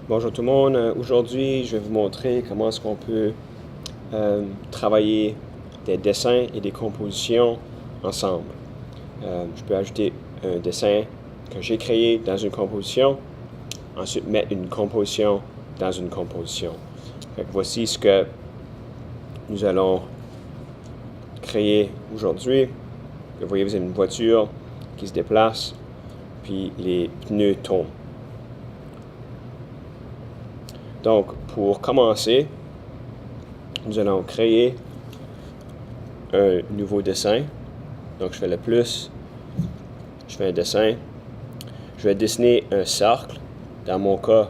Bonjour tout le monde. Aujourd'hui, je vais vous montrer comment est-ce qu'on peut travailler des dessins et des compositions ensemble. Je peux ajouter un dessin que j'ai créé dans une composition, ensuite mettre une composition dans une composition. Fait que voici ce que nous allons créer aujourd'hui. Vous voyez, vous avez une voiture qui se déplace, puis les pneus tombent. Donc, pour commencer, nous allons créer un nouveau dessin. Donc, je fais le plus, je fais un dessin. Je vais dessiner un cercle. Dans mon cas,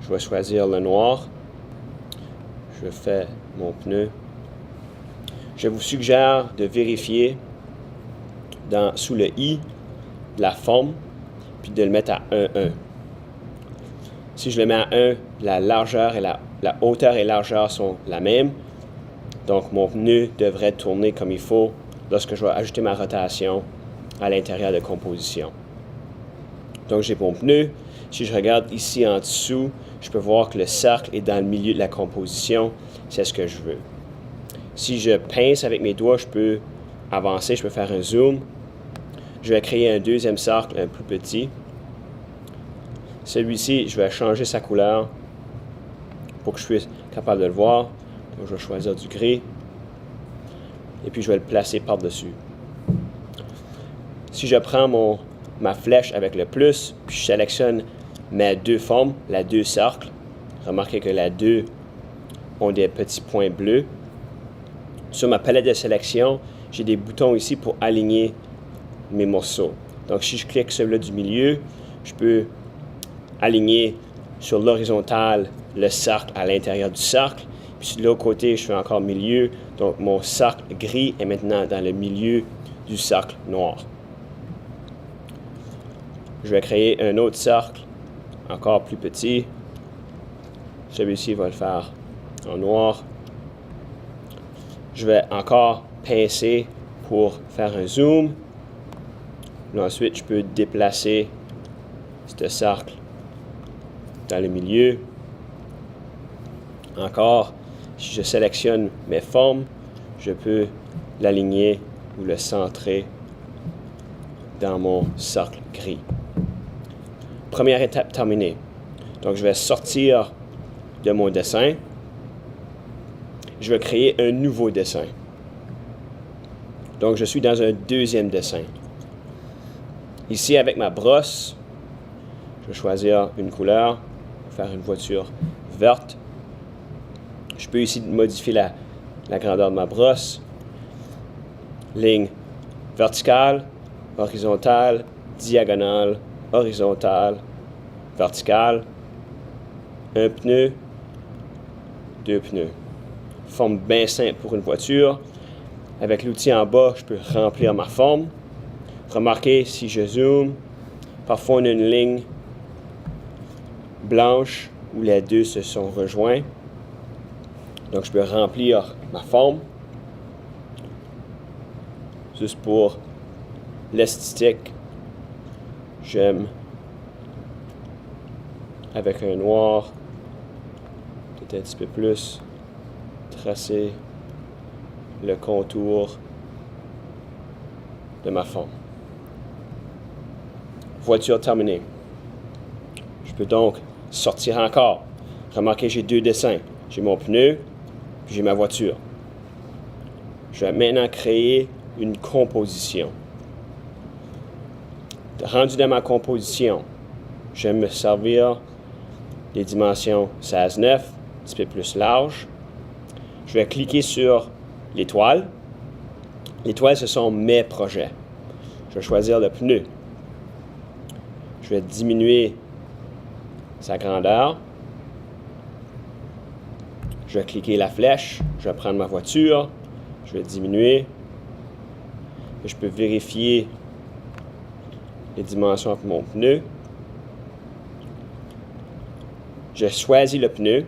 je vais choisir le noir. Je fais mon pneu. Je vous suggère de vérifier sous le I la forme, puis de le mettre à 1,1. Si je le mets à 1, la largeur et la hauteur et largeur sont la même. Donc, mon pneu devrait tourner comme il faut lorsque je vais ajouter ma rotation à l'intérieur de composition. Donc, j'ai mon pneu. Si je regarde ici en dessous, je peux voir que le cercle est dans le milieu de la composition. C'est ce que je veux. Si je pince avec mes doigts, je peux avancer, je peux faire un zoom. Je vais créer un deuxième cercle, un plus petit. Celui-ci, je vais changer sa couleur pour que je puisse être capable de le voir. Donc, je vais choisir du gris. Et puis, je vais le placer par-dessus. Si je prends ma flèche avec le plus, puis je sélectionne mes deux formes, les deux cercles, remarquez que les deux ont des petits points bleus. Sur ma palette de sélection, j'ai des boutons ici pour aligner mes morceaux. Donc, si je clique celui-là du milieu, je peux aligner sur l'horizontale le cercle à l'intérieur du cercle. Puis de l'autre côté, je fais encore milieu. Donc, mon cercle gris est maintenant dans le milieu du cercle noir. Je vais créer un autre cercle, encore plus petit. Celui-ci va le faire en noir. Je vais encore pincer pour faire un zoom. Là, ensuite, je peux déplacer ce cercle dans le milieu. Encore, si je sélectionne mes formes, je peux l'aligner ou le centrer dans mon cercle gris. Première étape terminée. Donc, je vais sortir de mon dessin. Je vais créer un nouveau dessin. Donc, je suis dans un deuxième dessin. Ici, avec ma brosse, je vais choisir une couleur, faire une voiture verte. Je peux ici modifier la grandeur de ma brosse. Ligne verticale, horizontale, diagonale, horizontale, verticale. Un pneu, deux pneus. Forme bien simple pour une voiture. Avec l'outil en bas, je peux remplir ma forme. Remarquez, si je zoome, parfois on a une ligne blanche où les deux se sont rejoints. Donc, je peux remplir ma forme. Juste pour l'esthétique, j'aime avec un noir, peut-être un petit peu plus, tracer le contour de ma forme. Voiture terminée. Je peux donc sortir encore. Remarquez, j'ai deux dessins. J'ai mon pneu, puis j'ai ma voiture. Je vais maintenant créer une composition. Rendu dans ma composition, j'aime me servir des dimensions 16:9, un petit peu plus large. Je vais cliquer sur l'étoile. L'étoile, ce sont mes projets. Je vais choisir le pneu. Je vais diminuer sa grandeur. Je vais cliquer la flèche. Je vais prendre ma voiture. Je vais diminuer. Je peux vérifier les dimensions de mon pneu. Je choisis le pneu.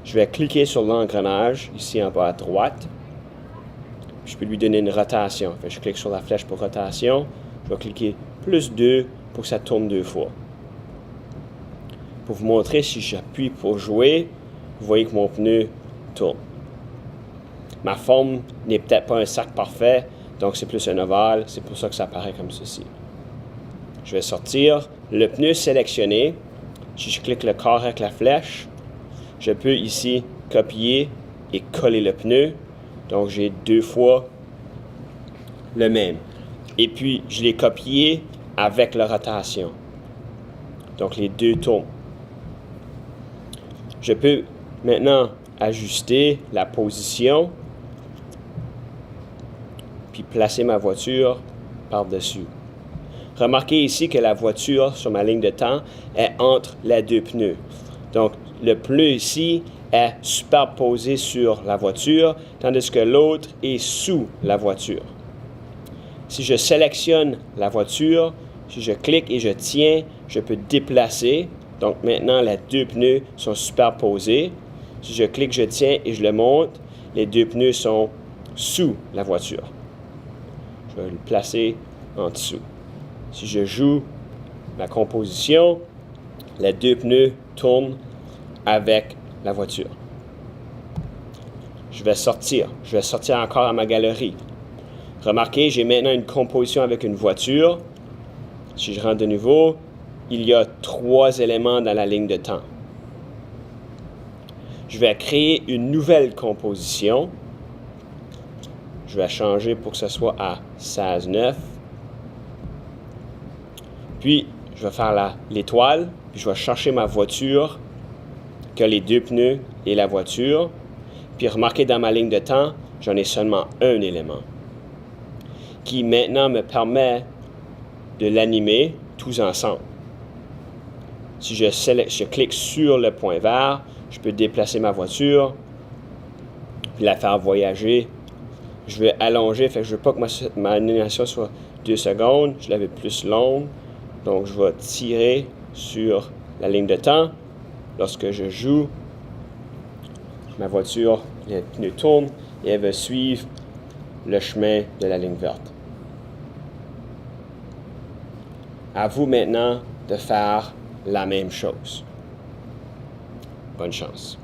Je vais cliquer sur l'engrenage, ici en bas à droite. Je peux lui donner une rotation. Je clique sur la flèche pour rotation. Je vais cliquer plus 2 pour que ça tourne 2 fois. pour vous montrer, si j'appuie pour jouer, vous voyez que mon pneu tourne. Ma forme n'est peut-être pas un cercle parfait, donc c'est plus un ovale, c'est pour ça que ça apparaît comme ceci. Je vais sortir le pneu sélectionné. Si je clique le corps avec la flèche, je peux ici copier et coller le pneu. Donc j'ai 2 fois le même. Et puis je l'ai copié avec la rotation. Donc les 2 tournent. Je peux maintenant ajuster la position puis placer ma voiture par-dessus. Remarquez ici que la voiture sur ma ligne de temps est entre les 2 pneus. Donc le pneu ici est superposé sur la voiture, tandis que l'autre est sous la voiture. Si je sélectionne la voiture, si je clique et je tiens, je peux déplacer. Donc maintenant, les 2 pneus sont superposés. Si je clique, je tiens et je le monte, les 2 pneus sont sous la voiture. Je vais le placer en dessous. Si je joue ma composition, les 2 pneus tournent avec la voiture. Je vais sortir encore à ma galerie. Remarquez, j'ai maintenant une composition avec une voiture. Si je rentre de nouveau, il y a 3 éléments dans la ligne de temps. Je vais créer une nouvelle composition. Je vais changer pour que ce soit à 16,9. Puis, je vais faire l'étoile, puis je vais chercher ma voiture, qui a les 2 pneus et la voiture. Puis, remarquez dans ma ligne de temps, j'en ai seulement un élément, qui maintenant me permet de l'animer tous ensemble. Si je clique sur le point vert, je peux déplacer ma voiture, puis la faire voyager. Je vais allonger, fait que je ne veux pas que ma animation soit 2 secondes, je la veux plus longue. Donc, je vais tirer sur la ligne de temps. Lorsque je joue, ma voiture, les pneus tournent et elle va suivre le chemin de la ligne verte. À vous maintenant de faire la même chose. Bonne chance.